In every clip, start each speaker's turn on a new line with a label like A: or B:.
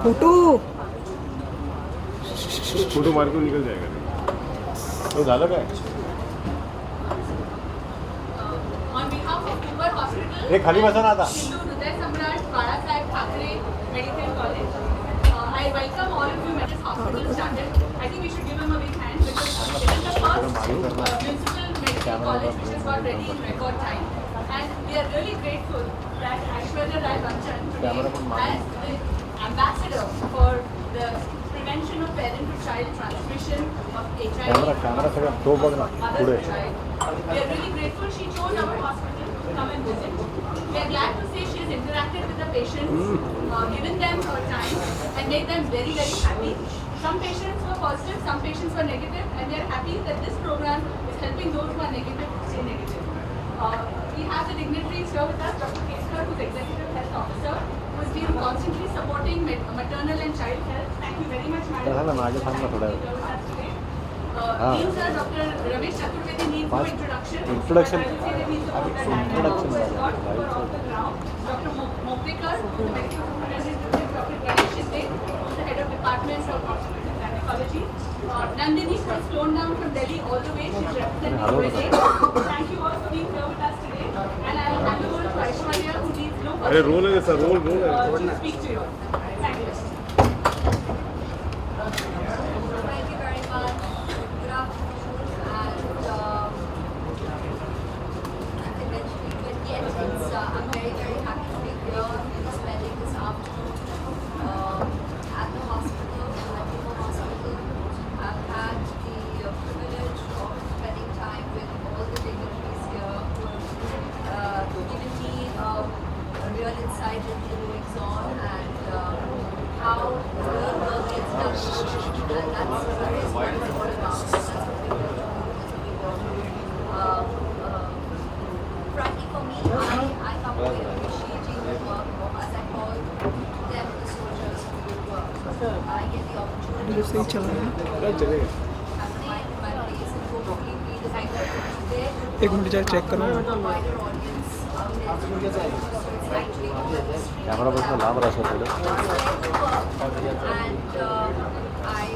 A: Photo
B: photo मार के निकल जाएगा. तो झालं काय?
C: On behalf of Cooper Hospital,
B: हे खाली बसा ना आता.
C: Hindu Hriday Samrat Balasaheb Thackeray Medical College, I welcome all of you at this hospital started. I think we should give him a big hand because it is the first municipal medical college which has got ready in record time. And we are really grateful that Aishwarya Rai Bachchan today as the ambassador for the prevention of parent-to-child transmission of HIV
B: camera सगळं तो बघ ना पुढे.
C: mother to child. We are really grateful she chose our hospital to come and visit. We are glad to say she has interacted with the patients, given them her time and made them very, very happy. Some patients were positive, some patients were negative, and we are happy that this program is helping those who are negative to stay negative. We have the dignitaries here with us, Dr. Keskar, who is Executive Health Officer, who has been constantly supporting maternal and child health. Thank you very much, madam.
B: झालं मागे थांब ना थोड्या वेळ.
C: Dean sir, Dr. Ramesh Chaturvedi needs no introduction.
B: Introduction.
C: But I will say that he's the one that
B: Introduction.
C: has got Cooper off the ground. Dr. Moprekar, who is the medical superintendent, Dr. Ganesh Shinde, who is the head of department of obstetrics and gynecology. Nandini, who has flown down from Delhi all the way. She's representing USA. Thank you all for being here with us today. And I will hand over to Aishwarya, who needs no
B: अरे role आहे sir role role आहे.
C: to speak to you all. Thank you.
D: Thank you very much. Good afternoon. And eventually, but yet it's, I'm very, very happy to be here and spending this afternoon at the hospital, at Cooper Hospital. I've had the privilege of spending time with all the dignitaries here who have given me a real insight into goings on and how real work gets done. And that's what it's all about. That's what we want to do. Frankly, for me, I come away appreciating the work of, as I call them, the soldiers who do work. I get the opportunity
A: मेरे सही चल रहा है.
B: चलेगा.
D: have to find my place and hopefully be the kind of there.
A: एक minute check करो.
D: A wider audience out there. So it's actually
B: camera बघ लांब राहा थोडं.
D: and I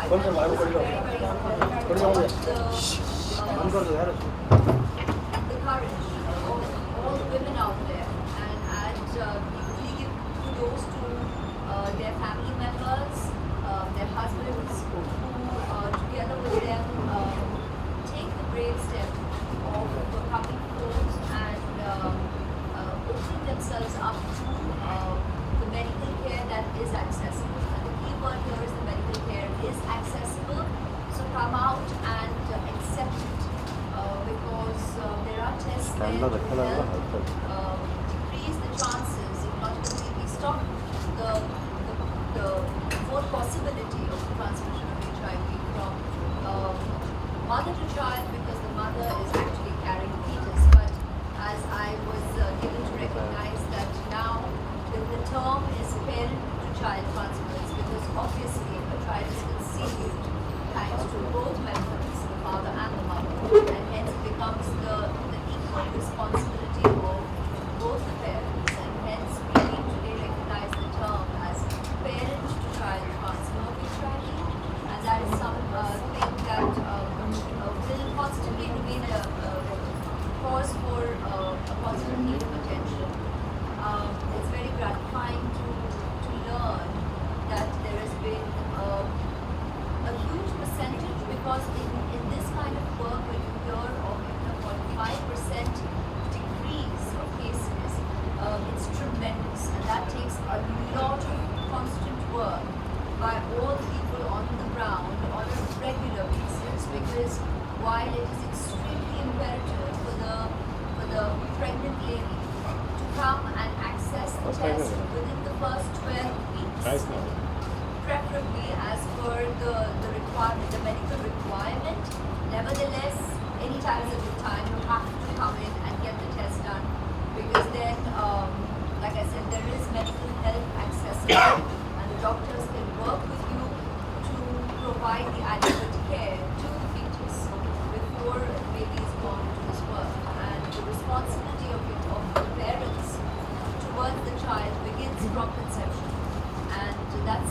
D: felt very, very important the courage of all the women out there, and we really give kudos to their family members, their husbands, who together with them take the brave step of coming forth and opening themselves up to the medical care that is accessible. And the key word here is the medical care is accessible. So come out and accept it because there are tests there
B: Canada,
D: to
B: Canada,
D: help decrease the chances, if not completely stop the fourth possibility of the transmission of HIV from mother to child, because the mother is actually carrying the fetus. But as I was given to recognize that now the term is parent to child transference, because obviously a child is conceived thanks to both methods, the father and the mother, and hence it becomes the equal responsibility of both the parents, and hence we need today recognize the term as parent to child transfer of HIV, and that is something that will constantly remain a cause for a constant need of attention. It's very gratifying to learn that there has been a huge percentage, because in this kind of work when you hear of even a 45% decrease of cases, it's tremendous, and that takes a lot of constant work by all people on the ground on a regular basis, because while it is extremely imperative for the pregnant lady to come and access the test within the first 12 weeks, preferably as per the requirement, the medical requirement. Nevertheless, any time is a good time. You have to come in and get the test done, because then, like I said, there is medical help accessible, and the doctors can work with you to provide the adequate care to the fetus before the baby is born into this world. And the responsibility of the parents towards the child begins from conception, and that's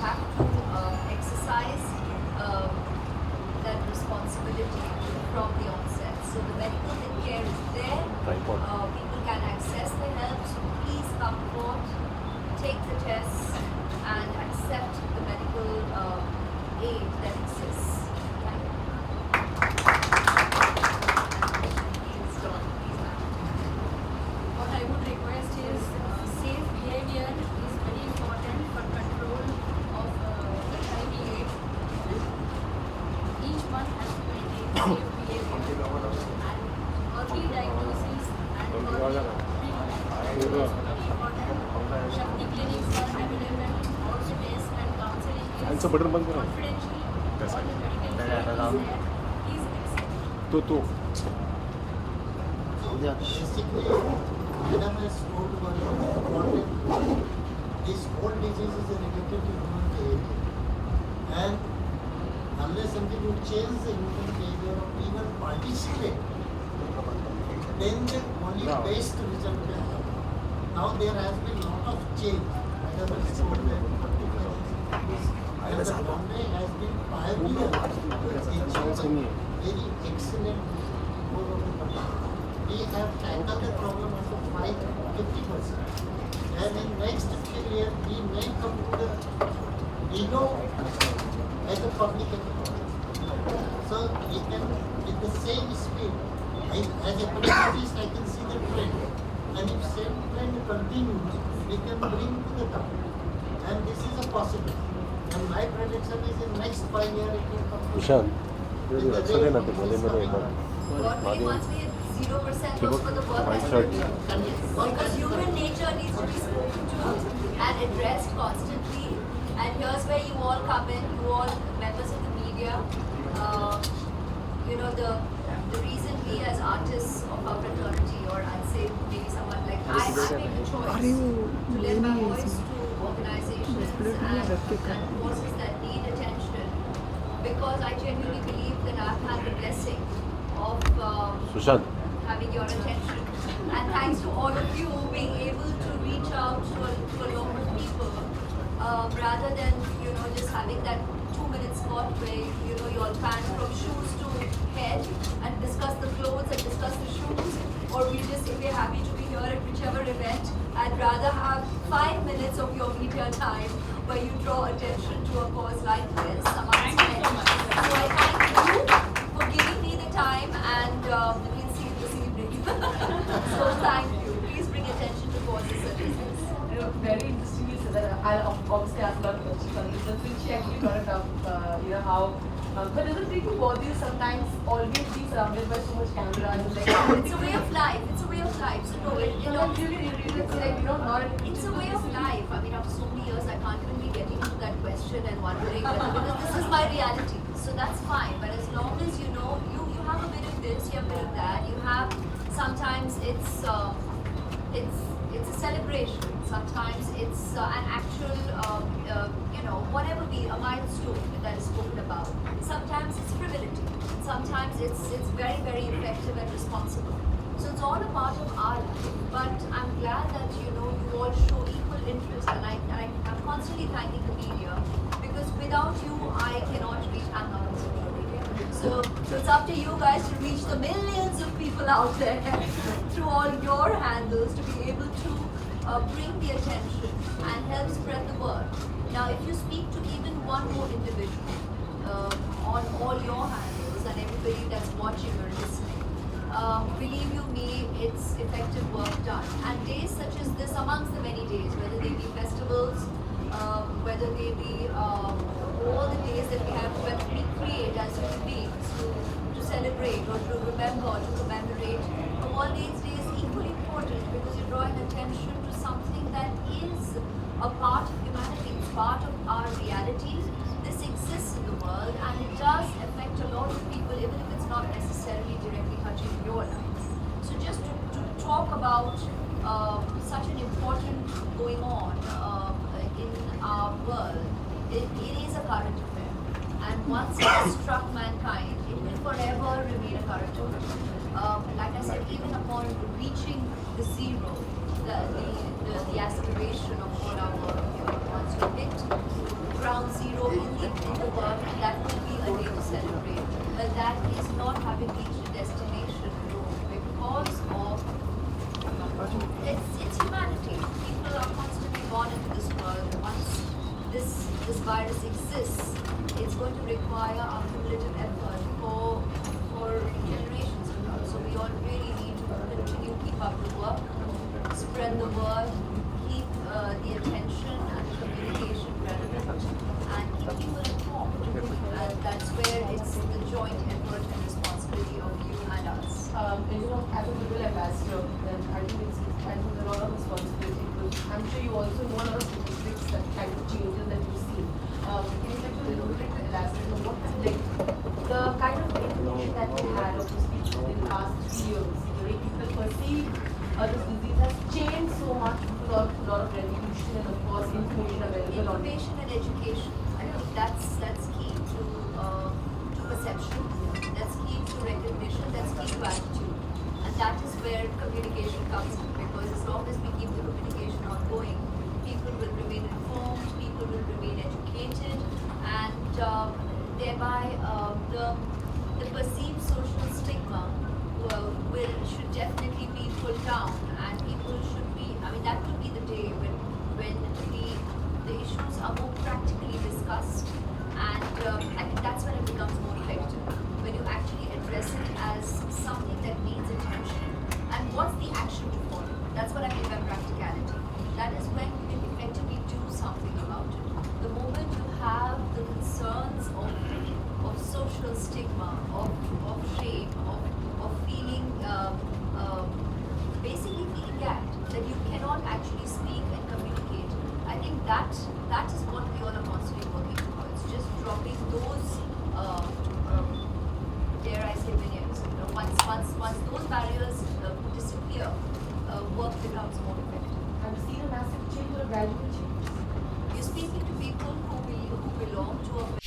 D: have to exercise that responsibility from the onset. So the medical care is there. People can access the help. So please come forth, take the tests, and accept the medical aid that exists. Thank you. Please, Dawn, please, ma'am.
E: What I would request is safe behavior is very important for control of HIV/AIDS. Each one has to maintain safe behavior and early diagnosis and early treatment is very important. Shakti clinics are available. Also tests and counseling is
B: Hands up button बंद करो.
E: confidential.
B: कैसा?
E: All the medical care is there. Please accept.
B: तो
F: Basically, Madam has told one important point. This whole disease is related to human behavior. And unless something would change the human behavior of even participate, then the only best result will come. Now there has been a lot of change. Madam has told that particularly and the Bombay has been pioneer in children. Very excellent role of the country. We have tackled the problem of 50%. And in next few years, we may come to the below as a public health. So we can, with the same speed, as a politician, I can see the trend. And if same trend continues, we can bring to the top. And this is a possibility. And my prediction is in next 5 years, it will come to
B: Vishal
F: in the
B: अच्छा
F: way
B: देना तो
F: it
B: बोले
F: is
B: मेरे
F: coming
B: एक बार
F: up.
D: God really wants me at 0% was for the work
B: White
D: that
B: shirt.
D: you do. Because human nature needs to be spoken to and addressed constantly. And here's where you all come in, you all members of the media. You know, the reason we as artists of our fraternity, or I'd say maybe someone like I made the choice to lend my voice to organizations and causes that need attention, because I genuinely believe that I've had the blessing of
B: Sushant
D: having your attention. And thanks to all of you being able to reach out to a lot of people, rather than, you know, just having that 2-minute spot where, you know, you all pan from shoes to head and discuss the clothes and discuss the shoes, or we just say we're happy to be here at whichever event. I'd rather have 5 minutes of your media time where you draw attention to a cause like this amongst men. So I thank you for giving me the time, and we'll see you this evening. So thank you. Please bring attention to causes such as this.
G: You know, very interesting you said that. I'll obviously ask a lot of questions on this, but since she actually brought it up, you know, how. But doesn't it bother you sometimes always be surrounded by so much cameras? Like,
D: It's a way of life. It's a way of life. So no,
G: it's like, you know, not.
D: it's a way of life. I mean, after so many years, I can't even be getting into that question and wondering whether, because this is my reality. So that's fine. But as long as you know, you have a bit of this, you have a bit of that. You have, sometimes it's a celebration. Sometimes it's an actual, you know, whatever be a milestone that is spoken about. Sometimes it's frivolity. Sometimes it's very, very effective and responsible. So it's all a part of our life. But I'm glad that, you know, you all show equal interest, and I'm constantly thanking the media, because without you, I cannot reach. I'm not on social media. So it's up to you guys to reach the millions of people out there through all your handles to be able to bring the attention and help spread the word. Now, if you speak to even one more individual on all your handles and everybody that's watching or listening, believe you me, it's effective work done. And days such as this, amongst the many days, whether they be festivals, whether they be all the days that we have to recreate as human beings to celebrate or to remember or to commemorate, all these days equally important, because you're drawing attention to something that is a part of humanity, it's part of our reality. This exists in the world, and it does affect a lot of people, even if it's not necessarily directly touching your life. So just to talk about such an important going on in our world, it is a current affair. And once it has struck mankind, it will forever remain a current affair. Like I said, even upon reaching the zero, the aspiration of all our work here, once you hit ground once this virus exists, it's going to require our cumulative effort for generations to come. So we all really need to continue keep up the work, spread the word, keep the attention and the communication relevant, and keep people informed. And that's where it's the joint effort and responsibility of you and us.
G: And you know, as a Goodwill ambassador, then I think there's a lot of responsibility because I'm sure you also know a lot of statistics that kind of changes that you see. Can you like a little bit elaborate on what like the kind of information that we had of these people in the past 3 years, the way people perceive this disease has changed so much because of a lot of revolution and of course information available on it.
D: Information and education. I think that's key to perception. That's key to recognition. That's key to attitude. And that is where communication comes in, because as long as we keep the communication ongoing, people will remain informed, people will remain educated, and thereby the perceived social stigma should definitely be pulled down, and people should be. I mean, that would be the day when the issues are more practically discussed, and I think that's when it becomes more effective. When you actually address it as something that needs attention, and what's the action to follow? That's what I mean by practicality. That is when you can effectively do something about it. The moment you have the concerns of social stigma, of shame, of feeling, basically feeling that you cannot actually speak and communicate. I think that is what we all are constantly working towards. Just dropping those, dare I say, barriers. You know, once those barriers disappear, work becomes more effective.
G: Have you seen a massive change or a gradual change?
D: You're speaking to people who belong to a